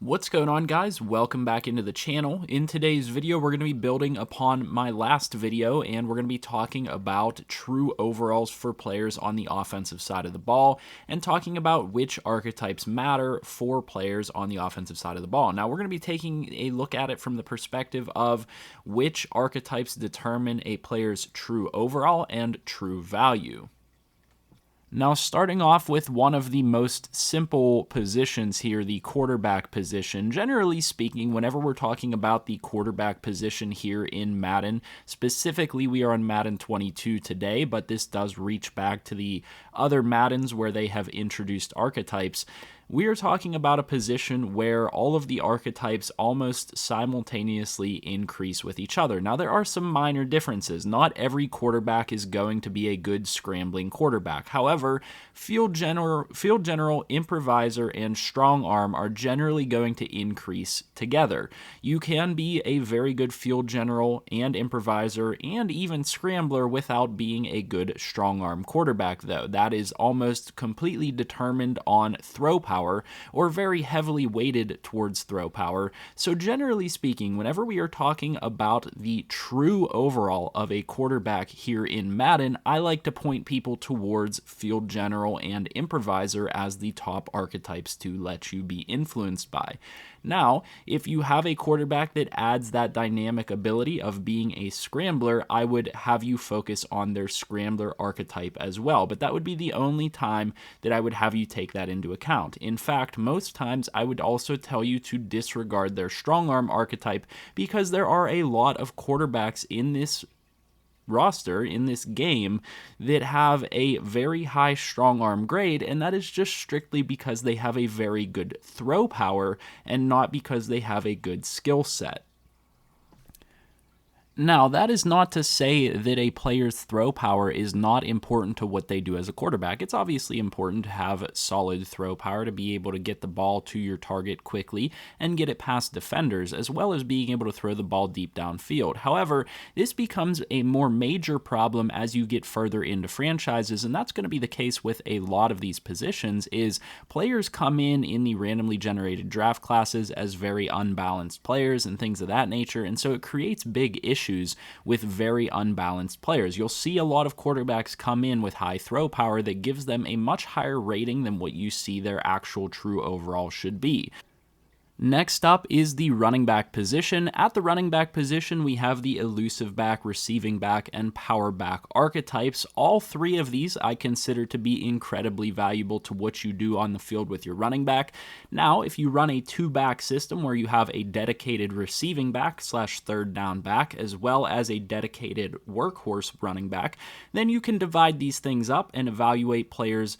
What's going on, guys? Welcome back into the channel. In today's video, we're going to be building upon my last video, and we're going to be talking about true overalls for players on the offensive side of the ball, and talking about which archetypes matter for players on the offensive side of the ball. Now, we're going to be taking a look at it from the perspective of which archetypes determine a player's true overall and true value. Now, starting off with one of the most simple positions here, the quarterback position. Generally speaking, whenever we're talking about the quarterback position here in Madden, specifically we are on Madden 22 today, but this does reach back to the other Maddens where they have introduced archetypes. We are talking about a position where all of the archetypes almost simultaneously increase with each other. Now, there are some minor differences. Not every quarterback is going to be a good scrambling quarterback. However, field general, improviser, and strong arm are generally going to increase together. You can be a very good field general and improviser and even scrambler without being a good strong arm quarterback, though. That is almost completely determined on throw power, or very heavily weighted towards throw power. So generally speaking, whenever we are talking about the true overall of a quarterback here in Madden, I like to point people towards field general and improviser as the top archetypes to let you be influenced by. Now, if you have a quarterback that adds that dynamic ability of being a scrambler, I would have you focus on their scrambler archetype as well, but that would be the only time that I would have you take that into account. In fact, most times I would also tell you to disregard their strong arm archetype because there are a lot of quarterbacks in this roster, in this game, that have a very high strong arm grade, and that is just strictly because they have a very good throw power and not because they have a good skill set. Now, that is not to say that a player's throw power is not important to what they do as a quarterback. It's obviously important to have solid throw power to be able to get the ball to your target quickly and get it past defenders, as well as being able to throw the ball deep downfield. However, this becomes a more major problem as you get further into franchises, and that's going to be the case with a lot of these positions, is players come in the randomly generated draft classes as very unbalanced players and things of that nature, and so it creates big issues with very unbalanced players. You'll see a lot of quarterbacks come in with high throw power that gives them a much higher rating than what you see their actual true overall should be. Next up is the running back position. At the running back position, we have the elusive back, receiving back, and power back archetypes. All three of these I consider to be incredibly valuable to what you do on the field with your running back. Now, if you run a two-back system where you have a dedicated receiving back / third down back, as well as a dedicated workhorse running back, then you can divide these things up and evaluate players'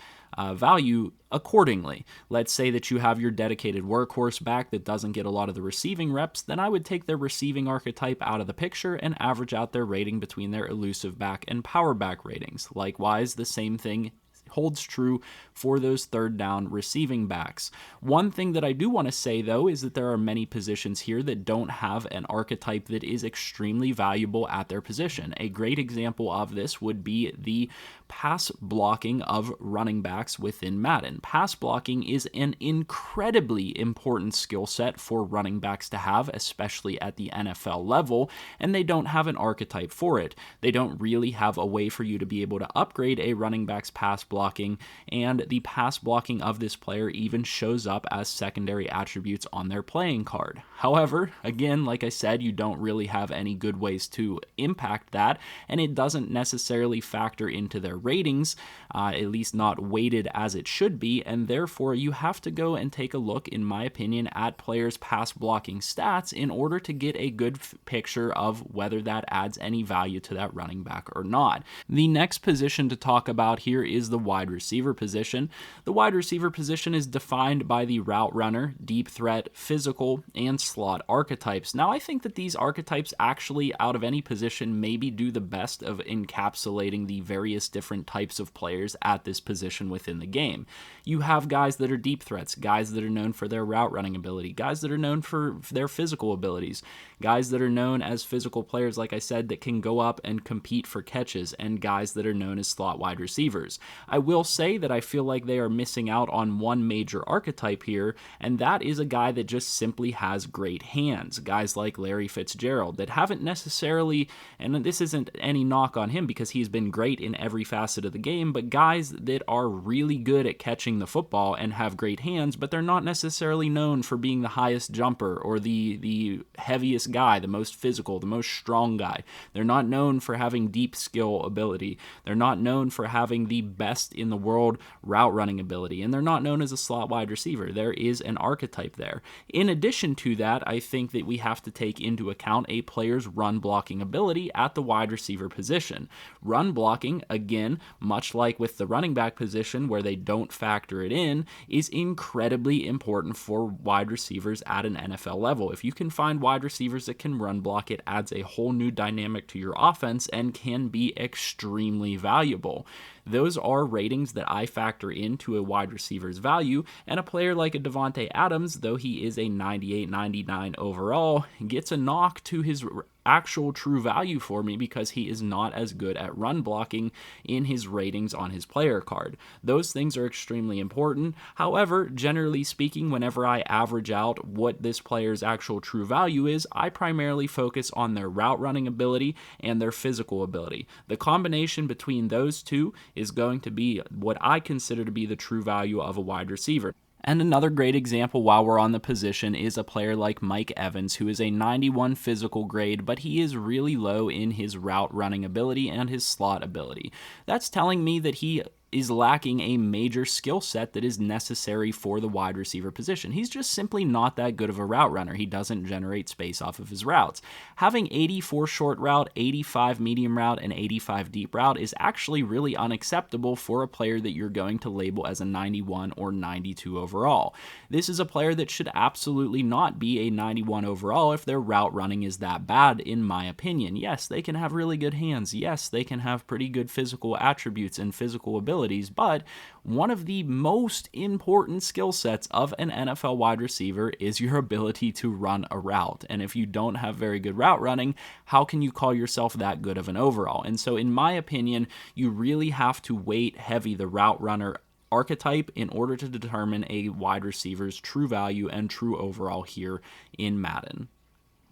value accordingly. Let's say that you have your dedicated workhorse back that doesn't get a lot of the receiving reps, then I would take their receiving archetype out of the picture and average out their rating between their elusive back and power back ratings. Likewise, the same thing holds true for those third down receiving backs. One thing that I do want to say, though, is that there are many positions here that don't have an archetype that is extremely valuable at their position. A great example of this would be the pass blocking of running backs within Madden. Pass blocking is an incredibly important skill set for running backs to have, especially at the NFL level, and they don't have an archetype for it. They don't really have a way for you to be able to upgrade a running back's pass blocking, and the pass blocking of this player even shows up as secondary attributes on their playing card. However, again, like I said, you don't really have any good ways to impact that, and it doesn't necessarily factor into their ratings, at least not weighted as it should be, and therefore you have to go and take a look, in my opinion, at players' pass blocking stats in order to get a good picture of whether that adds any value to that running back or not. The next position to talk about here is the wide receiver position. The wide receiver position is defined by the route runner, deep threat, physical, and slot archetypes. Now, I think that these archetypes actually, out of any position, maybe do the best of encapsulating the various different types of players at this position within the game. You have guys that are deep threats, guys that are known for their route running ability, guys that are known for their physical abilities, guys that are known as physical players, like I said, that can go up and compete for catches, and guys that are known as slot wide receivers. I will say that I feel like they are missing out on one major archetype here, and that is a guy that just simply has great hands. Guys like Larry Fitzgerald that haven't necessarily, and this isn't any knock on him because he's been great in every facet of the game, but guys that are really good at catching the football and have great hands, but they're not necessarily known for being the highest jumper or the heaviest guy, the most physical, the most strong guy. They're not known for having deep skill ability. They're not known for having the best in the world route running ability, and they're not known as a slot wide receiver. There is an archetype there. In addition to that, I think that we have to take into account a player's run blocking ability at the wide receiver position. Run blocking, again, much like with the running back position where they don't factor it in, is incredibly important for wide receivers at an NFL level. If you can find wide receivers that can run block, it adds a whole new dynamic to your offense and can be extremely valuable. Those are ratings that I factor into a wide receiver's value, and a player like a Devontae Adams, though he is a 98-99 overall, gets a knock to his actual true value for me because he is not as good at run blocking in his ratings on his player card. Those things are extremely important. However, generally speaking, whenever I average out what this player's actual true value is, I primarily focus on their route running ability and their physical ability. The combination between those two is going to be what I consider to be the true value of a wide receiver. And another great example while we're on the position is a player like Mike Evans, who is a 91 physical grade, but he is really low in his route running ability and his slot ability. That's telling me that he is lacking a major skill set that is necessary for the wide receiver position. He's just simply not that good of a route runner. He doesn't generate space off of his routes. Having 84 short route, 85 medium route, and 85 deep route is actually really unacceptable for a player that you're going to label as a 91 or 92 overall. This is a player that should absolutely not be a 91 overall if their route running is that bad, in my opinion. Yes, they can have really good hands. Yes, they can have pretty good physical attributes and physical ability, but one of the most important skill sets of an NFL wide receiver is your ability to run a route. And if you don't have very good route running, how can you call yourself that good of an overall? And so in my opinion, you really have to weight heavy the route runner archetype in order to determine a wide receiver's true value and true overall here in Madden.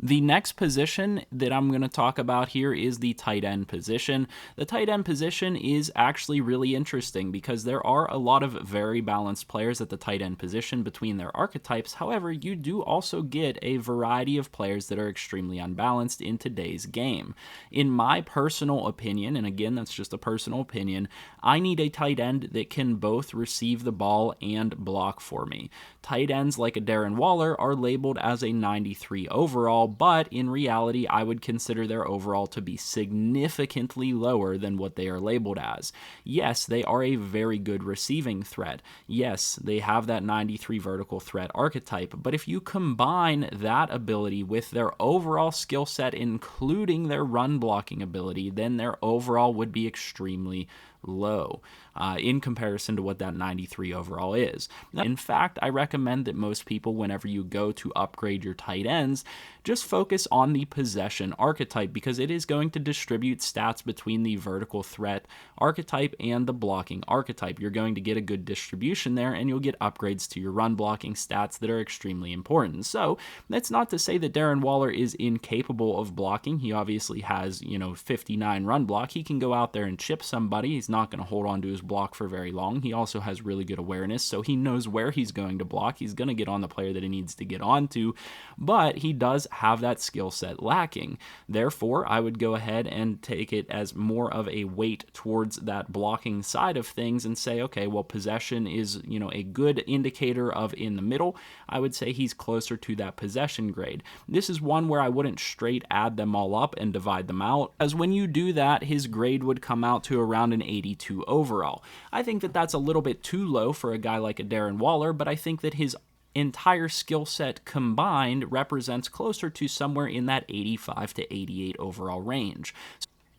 The next position that I'm going to talk about here is the tight end position. The tight end position is actually really interesting because there are a lot of very balanced players at the tight end position between their archetypes. However, you do also get a variety of players that are extremely unbalanced in today's game. In my personal opinion, and again, that's just a personal opinion, I need a tight end that can both receive the ball and block for me. Tight ends like a Darren Waller are labeled as a 93 overall, but in reality, I would consider their overall to be significantly lower than what they are labeled as. Yes, they are a very good receiving threat. Yes, they have that 93 vertical threat archetype, but if you combine that ability with their overall skill set, including their run blocking ability, then their overall would be extremely low in comparison to what that 93 overall is. In fact, I recommend that most people, whenever you go to upgrade your tight ends, just focus on the possession archetype because it is going to distribute stats between the vertical threat archetype and the blocking archetype. You're going to get a good distribution there, and you'll get upgrades to your run blocking stats that are extremely important. So that's not to say that Darren Waller is incapable of blocking. He obviously has, 59 run block. He can go out there and chip somebody. He's not going to hold on to his block for very long. He also has really good awareness, so he knows where he's going to block. He's going to get on the player that he needs to get onto, but he does have that skill set lacking. Therefore, I would go ahead and take it as more of a weight towards that blocking side of things and say, okay, well, possession is, a good indicator of in the middle. I would say he's closer to that possession grade. This is one where I wouldn't straight add them all up and divide them out, as when you do that, his grade would come out to around an 82 overall. I think that that's a little bit too low for a guy like a Darren Waller, but I think that his entire skill set combined represents closer to somewhere in that 85 to 88 overall range.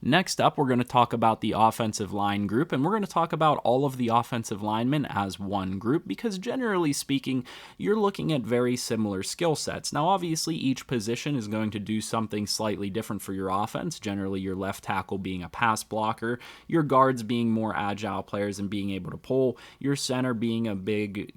Next up, we're going to talk about the offensive line group, and we're going to talk about all of the offensive linemen as one group because generally speaking, you're looking at very similar skill sets. Now, obviously, each position is going to do something slightly different for your offense. Generally, your left tackle being a pass blocker, your guards being more agile players and being able to pull, your center being a big,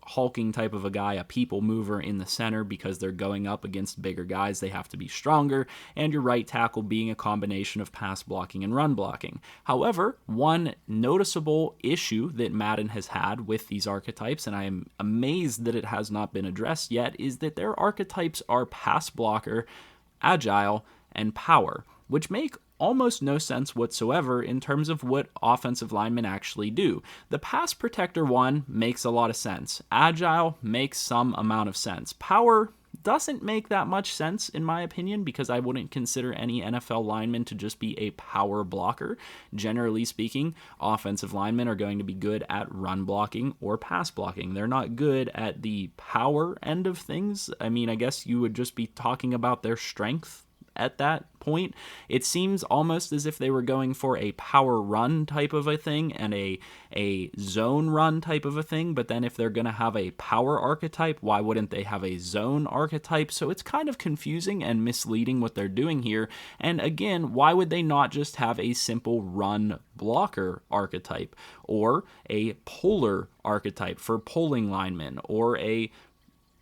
hulking type of a guy, a people mover in the center because they're going up against bigger guys. They have to be stronger, and your right tackle being a combination of pass blocking and run blocking. However, one noticeable issue that Madden has had with these archetypes, and I am amazed that it has not been addressed yet, is that their archetypes are pass blocker, agile, and power, which make almost no sense whatsoever in terms of what offensive linemen actually do. The pass protector one makes a lot of sense. Agile makes some amount of sense. Power doesn't make that much sense in my opinion because I wouldn't consider any NFL lineman to just be a power blocker. Generally speaking, offensive linemen are going to be good at run blocking or pass blocking. They're not good at the power end of things. I mean, I guess you would just be talking about their strength at that point. It seems almost as if they were going for a power run type of a thing and a zone run type of a thing, but then if they're going to have a power archetype, why wouldn't they have a zone archetype? So it's kind of confusing and misleading what they're doing here. And again, why would they not just have a simple run blocker archetype or a puller archetype for pulling linemen or a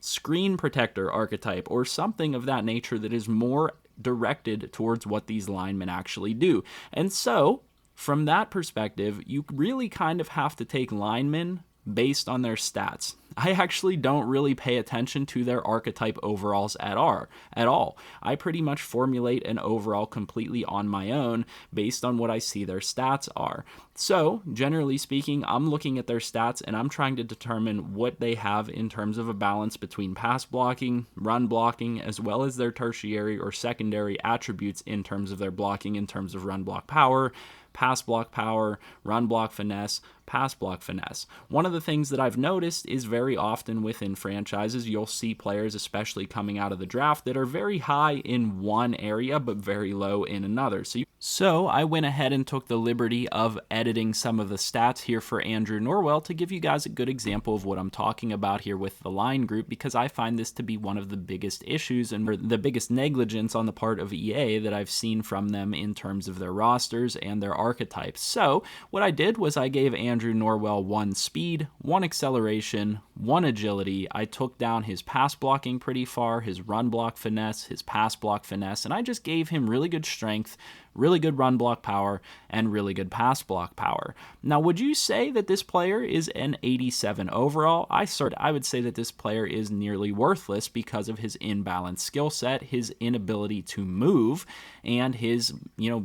screen protector archetype or something of that nature that is more directed towards what these linemen actually do? And so, from that perspective, you really kind of have to take linemen based on their stats. I actually don't really pay attention to their archetype overalls at all. I pretty much formulate an overall completely on my own based on what I see their stats are. So, generally speaking, I'm looking at their stats and I'm trying to determine what they have in terms of a balance between pass blocking, run blocking, as well as their tertiary or secondary attributes in terms of their blocking, in terms of run block power, pass block power, run block finesse, pass block finesse. One of the things that I've noticed is very often within franchises, you'll see players, especially coming out of the draft, that are very high in one area but very low in another. So I went ahead and took the liberty of editing some of the stats here for Andrew Norwell to give you guys a good example of what I'm talking about here with the line group, because I find this to be one of the biggest issues and the biggest negligence on the part of EA that I've seen from them in terms of their rosters and their archetypes. So what I did was I gave Andrew Norwell 1 speed, 1 acceleration, 1 agility. I took down his pass blocking pretty far, his run block finesse, his pass block finesse, and I just gave him really good strength, really good run block power, and really good pass block power. Now, would you say that this player is an 87 overall? I would say that this player is nearly worthless because of his imbalanced skill set, his inability to move, and his,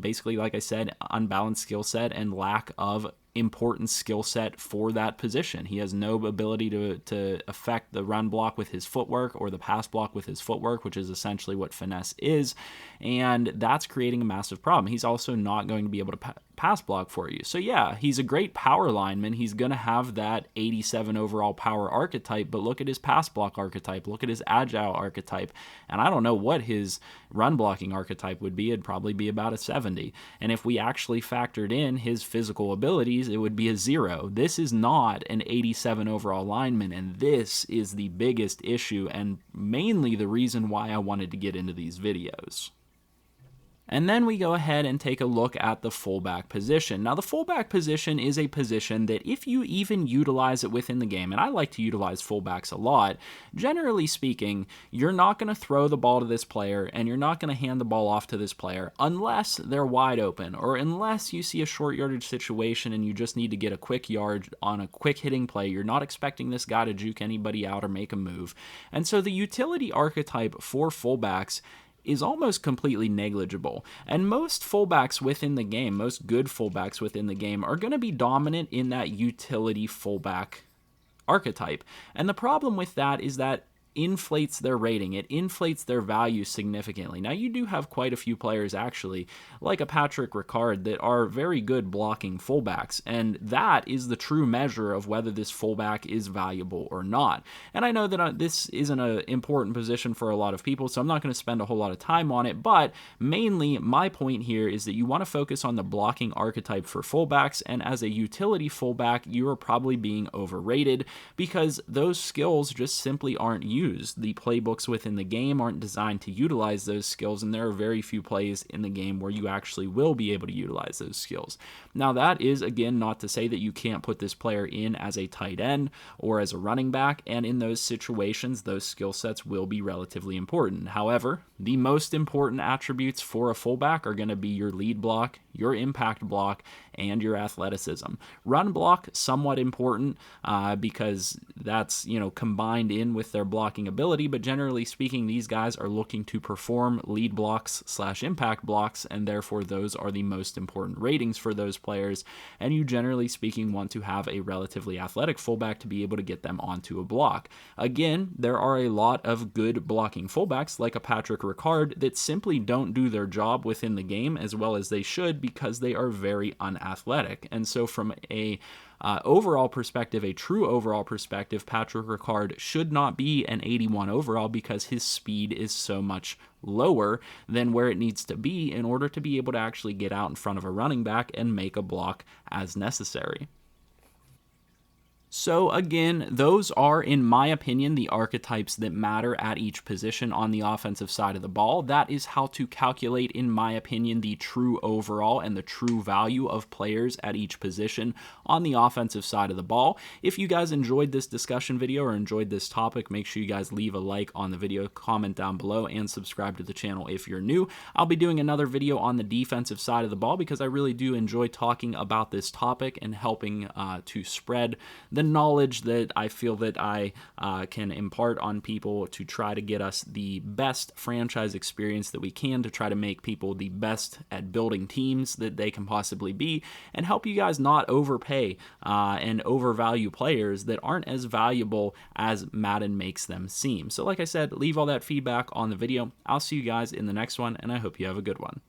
basically, like I said, unbalanced skill set and lack of important skill set for that position. He has no ability to affect the run block with his footwork or the pass block with his footwork, which is essentially what finesse is, and that's creating a massive problem. He's also not going to be able to pass block for you. So yeah, he's a great power lineman. He's going to have that 87 overall power archetype, but look at his pass block archetype, look at his agile archetype, and I don't know what his run blocking archetype would be. It'd probably be about a 70. And if we actually factored in his physical abilities, it would be a 0. This is not an 87 overall lineman, and this is the biggest issue and mainly the reason why I wanted to get into these videos. And then we go ahead and take a look at the fullback position. Now, the fullback position is a position that if you even utilize it within the game, and I like to utilize fullbacks a lot, generally speaking, you're not going to throw the ball to this player and you're not going to hand the ball off to this player unless they're wide open or unless you see a short yardage situation and you just need to get a quick yard on a quick hitting play. You're not expecting this guy to juke anybody out or make a move. And so the utility archetype for fullbacks is almost completely negligible. And most fullbacks within the game, most good fullbacks within the game, are going to be dominant in that utility fullback archetype. And the problem with that is that inflates their rating. It inflates their value significantly. Now, you do have quite a few players, actually, like a Patrick Ricard, that are very good blocking fullbacks, and that is the true measure of whether this fullback is valuable or not. And I know that this isn't an important position for a lot of people, so I'm not going to spend a whole lot of time on it, but mainly my point here is that you want to focus on the blocking archetype for fullbacks, and as a utility fullback, you are probably being overrated because those skills just simply aren't used. The playbooks within the game aren't designed to utilize those skills, and there are very few plays in the game where you actually will be able to utilize those skills. Now, that is, again, not to say that you can't put this player in as a tight end or as a running back, and in those situations, those skill sets will be relatively important. However, the most important attributes for a fullback are going to be your lead block, your impact block, and your athleticism. Run block, somewhat important because that's, combined in with their blocking ability, but generally speaking, these guys are looking to perform lead blocks / impact blocks, and therefore those are the most important ratings for those players, and you generally speaking want to have a relatively athletic fullback to be able to get them onto a block. Again, there are a lot of good blocking fullbacks like a Patrick Ricard that simply don't do their job within the game as well as they should because they are very unathletic. And so from a overall perspective, a true overall perspective, Patrick Ricard should not be an 81 overall because his speed is so much lower than where it needs to be in order to be able to actually get out in front of a running back and make a block as necessary. So again, those are, in my opinion, the archetypes that matter at each position on the offensive side of the ball. That is how to calculate, in my opinion, the true overall and the true value of players at each position on the offensive side of the ball. If you guys enjoyed this discussion video or enjoyed this topic, make sure you guys leave a like on the video, comment down below, and subscribe to the channel if you're new. I'll be doing another video on the defensive side of the ball because I really do enjoy talking about this topic and helping to spread the knowledge that I feel that I can impart on people to try to get us the best franchise experience that we can, to try to make people the best at building teams that they can possibly be, and help you guys not overpay and overvalue players that aren't as valuable as Madden makes them seem. So like I said, leave all that feedback on the video. I'll see you guys in the next one, and I hope you have a good one.